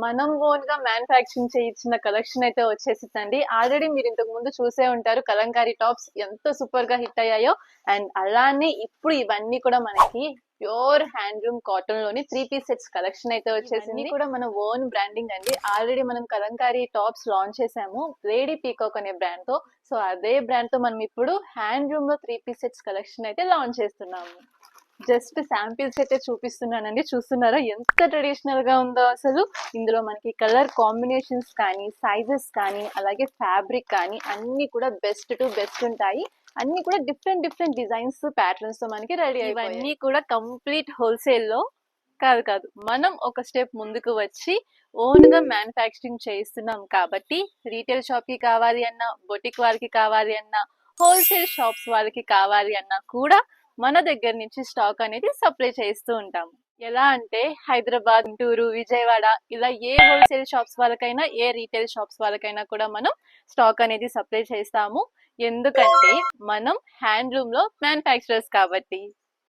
మనం ఓన్ గా మ్యానుఫ్యాక్చరింగ్ చేయించిన కలెక్షన్ అయితే వచ్చేసిందండి. ఆల్రెడీ మీరు ఇంతకు ముందు చూసే ఉంటారు కలంకారీ టాప్స్ ఎంత సూపర్ గా హిట్ అయ్యాయో. అండ్ అలానే ఇప్పుడు ఇవన్నీ కూడా మనకి ప్యూర్ హ్యాండ్లూమ్ కాటన్ లోని 3 పీస్ సెట్స్ కలెక్షన్ అయితే వచ్చేసింది. కూడా మన ఓన్ బ్రాండింగ్ అండి. ఆల్రెడీ మనం కలంకారీ టాప్స్ లాంచ్ చేసాము లేడీ పీకాక్ అనే బ్రాండ్ తో. సో అదే బ్రాండ్ తో మనం ఇప్పుడు హ్యాండ్లూమ్ లో 3 పీస్ సెట్స్ కలెక్షన్ అయితే లాంచ్ చేస్తున్నాము. జస్ట్ శాంపిల్స్ అయితే చూపిస్తున్నానండి. చూస్తున్నారా ఎంత ట్రెడిషనల్ గా ఉందో అసలు. ఇందులో మనకి కలర్ కాంబినేషన్స్ కానీ, సైజెస్ కానీ, అలాగే ఫ్యాబ్రిక్ కానీ అన్ని కూడా బెస్ట్ టు బెస్ట్ ఉంటాయి. అన్ని కూడా డిఫరెంట్ డిఫరెంట్ డిజైన్స్, ప్యాటర్న్స్ తో మనకి రెడీ. ఇవన్నీ కూడా కంప్లీట్ హోల్సేల్ లో కాదు, మనం ఒక స్టెప్ ముందుకు వచ్చి ఓన్ గా మ్యానుఫ్యాక్చరింగ్ చేయిస్తున్నాం కాబట్టి రీటైల్ షాప్ కి కావాలి అన్నా, బొటిక్ వారికి కావాలి అన్నా, హోల్సేల్ షాప్స్ వాళ్ళకి కావాలి అన్నా కూడా మన దగ్గర నుంచి స్టాక్ అనేది సప్లై చేస్తూ ఉంటాము. ఎలా అంటే హైదరాబాద్, గుంటూరు, విజయవాడ ఇలా ఏ హోల్సేల్ షాప్స్ వాళ్ళకైనా, ఏ రీటైల్ షాప్స్ వాళ్ళకైనా కూడా మనం స్టాక్ అనేది సప్లై చేస్తాము. ఎందుకంటే మనం హ్యాండ్లూమ్ లో మ్యానుఫ్యాక్చరర్స్ కాబట్టి.